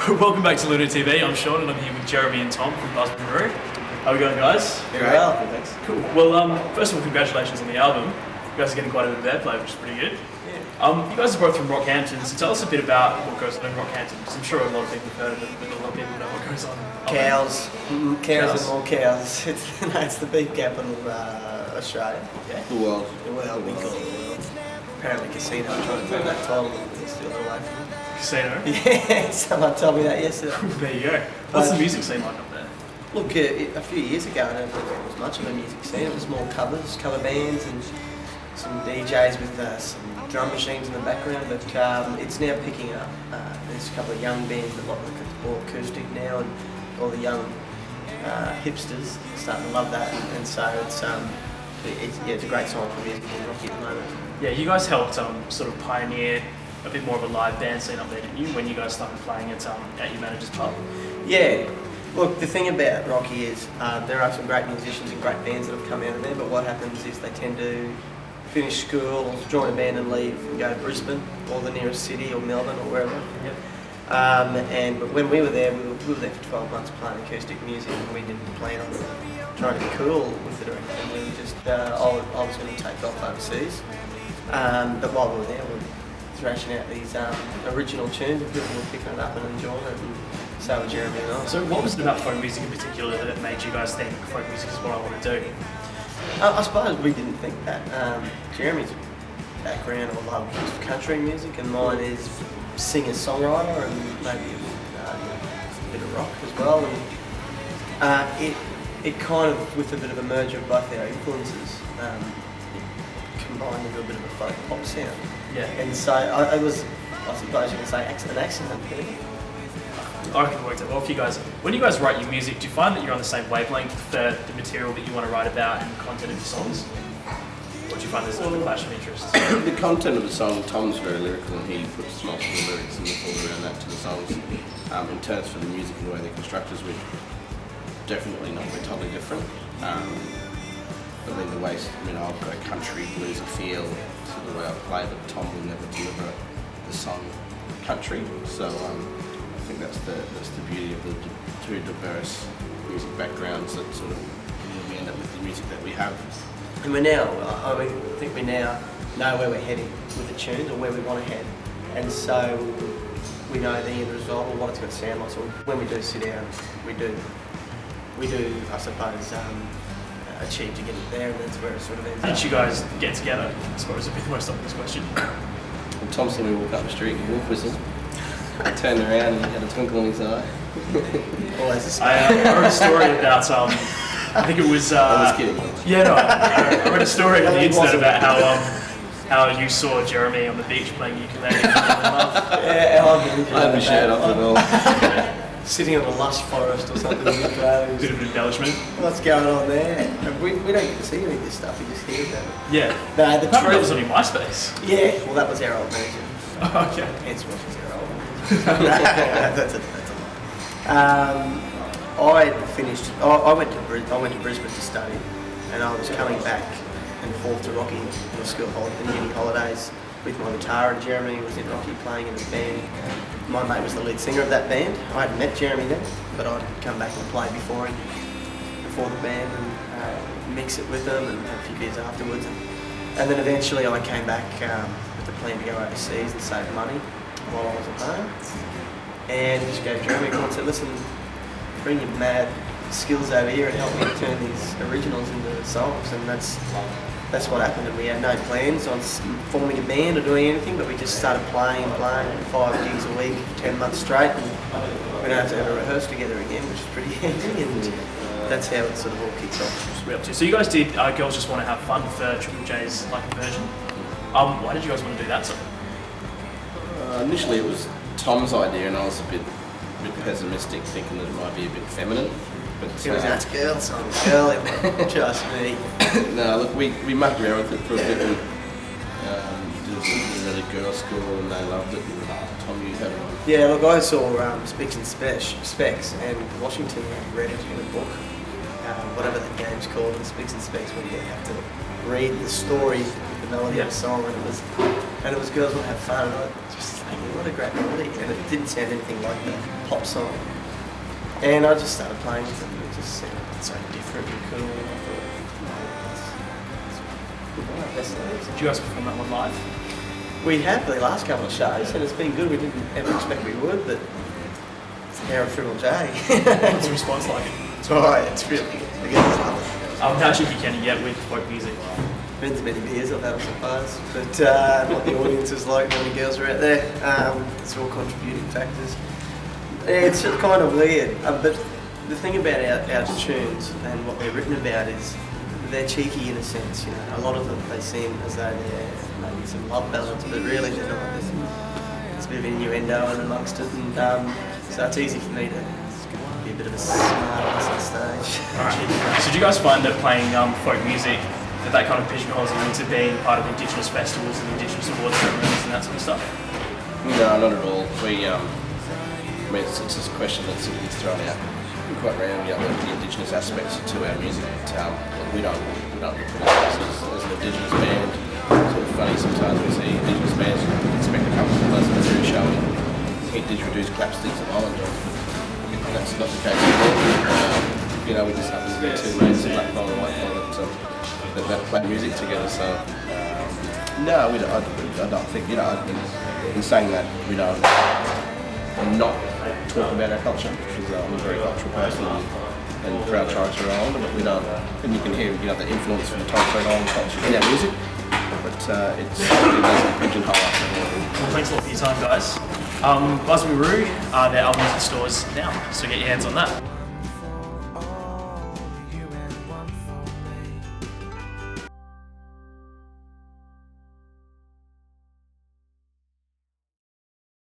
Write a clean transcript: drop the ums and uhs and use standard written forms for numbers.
Welcome back to LunaTV. I'm Sean and I'm here with Jeremy and Tom from Busby Marou. How are we going, guys? Very well, thanks. Cool. Well, first of all, congratulations on the album. You guys are getting quite a bit of airplay, which is pretty good. Yeah. You guys are both from Rockhampton, so tell us a bit about what goes on in Rockhampton, because I'm sure a lot of people have heard of it, but a lot of people know what goes on. Cows and more cows. It's the beef capital of Australia. Yeah. The world, we call it the world. Apparently casino, I'm trying to take that title and steal it away from me. Casino? Yeah, someone told me that yesterday. There you go. What's the music scene like up there? Look, a few years ago, I don't think there was much of a music scene. It was more covers, cover bands and some DJs with some drum machines in the background, but it's now picking up. There's a couple of young bands that like more acoustic now, and all the young hipsters are starting to love that, and so it's a great song for music in Rocky at the moment. Yeah, you guys helped sort of pioneer a bit more of a live band scene up there, didn't you, when you guys started playing at your manager's pub? Yeah. Look, the thing about Rocky is there are some great musicians and great bands that have come out of there, but what happens is they tend to finish school or join a band and leave and go to Brisbane or the nearest city or Melbourne or wherever. Yep. But when we were there, we were there for 12 months playing acoustic music, and we didn't plan on trying to be cool with it or anything. We were just, I was going to take off overseas. But while we were there, we were thrashing out these original tunes, and people were picking it up and enjoying it, and so were Jeremy and I. So what was it about folk music in particular that made you guys think folk music is what I want to do? I suppose we didn't think that. Jeremy's background or love is country music, and mine is singer-songwriter and maybe a bit of rock as well. And it kind of, with a bit of a merger of both our influences, combined into a bit of a folk pop sound. Yeah. And so I suppose you can say an accident. I reckon it worked out well for you guys. When you guys write your music, do you find that you're on the same wavelength for the material that you want to write about and the content of your songs? Or do you find there's a clash of interest? The content of the song, Tom's very lyrical and he puts most of the lyrics and the thought around that to the songs. In terms for the music and the way they're constructed, we're definitely not, we're totally different. I've got a country bluesy feel to the way I play, but Tom will never deliver the song country. So I think that's the beauty of the two diverse music backgrounds that sort of we end up with the music that we have. And I think we now know where we're heading with the tunes or where we want to head, and so we know the end result or what it's going to sound like. So when we do sit down, we do, I suppose, achieve to get it there, and that's where it sort of ends. How did you guys get together? I suppose would be the most obvious question. And Tom saw me walk up the street and wolf whistle. I turned around and he had a twinkle in his eye. Always I heard a story about, I think it was... I was kidding. Yeah, no, I read a story on the internet about how you saw Jeremy on the beach playing ukulele. Yeah, I had my shirt off and all. Sitting on a lush forest or something with ukulele. Bit of an embellishment. What's going on there? We don't get to see any of this stuff, we just hear about it. Yeah. No, the That truth was on your MySpace. Yeah, well that was our old manager. Oh, okay. Hence what she's our old manager. That's a lie. I went to Brisbane to study, and I was coming back and forth to Rocky for school and uni holidays with my guitar, and Jeremy was in Rocky playing in the band. My mate was the lead singer of that band. I hadn't met Jeremy then, but I'd come back and play before the band and mix it with them and have a few beers afterwards. And then eventually I came back with the plan to go overseas and save money while I was at home. And just gave Jeremy a call and said, listen, bring your mad skills over here and help me turn these originals into songs. And that's what happened, and we had no plans on forming a band or doing anything, but we just started playing 5 gigs a week, 10 months straight, and we don't have to ever rehearse together again, which is pretty handy, and that's how it sort of all kicks off. So you guys did Girls Just Want to Have Fun for Triple J's like version. Why did you guys want to do that song? Initially it was Tom's idea and I was a bit pessimistic, thinking that it might be a bit feminine. But It was that girl song, girl, trust me. No, look, we mucked around with it for a bit and did a girls' school and they loved it, and Tom used that one. Yeah, look, I saw Specs and Specs, and Washington read it in a book, whatever the game's called, and Specs and Specs, where you have to read the story with the melody of the song, and it was and it was girls would have fun, and I just thinking, what a great melody, and it didn't sound anything like the pop song. And I just started playing with it, and it just sounded so different and cool, and I thought, it's one of the best things. Did you guys perform that one live? We have the last couple of shows, and it's been good. We didn't ever expect we would, but it's now a Triple J. What's the response like? It's alright, it's really good. The girls love it. How cheeky can you get with folk music? Depends how many beers I've had, I suppose. But what the audience is like, how many girls are out there. It's all contributing factors. Yeah, it's just kind of weird. But the thing about our tunes and what they're written about is they're cheeky in a sense. You know, a lot of them they seem as though they're maybe some love ballads, but really they're not. There's a bit of innuendo in amongst it, and so it's easy for me to be a bit of a smart ass on stage. Alright. So do you guys find that playing folk music, that kind of pigeonholes you into being part of Indigenous festivals and Indigenous awards ceremonies and that sort of stuff? No, not at all. I mean, it's just a question that's thrown out quite randomly, the Indigenous aspects to our music. We don't look at us as an Indigenous band. It's sort of funny sometimes we see Indigenous bands expect to come to the Busby Marou show and get didgeridoos, clapsticks and island drum. That's not the case at all. You know, we just happen to be two mates, black collar and white collar, that play music together. So no, we don't. I don't think, you know, in saying that we don't not talk about our culture, because I'm a very cultural person and proud Torres Strait Islander, but we don't, and you can hear, you know, the influence from the Torres Strait Islander culture in our music, but it doesn't pigeonhole us at all. Well, thanks a lot for your time, guys. Busby Marou, their albums in stores now, so get your hands on that.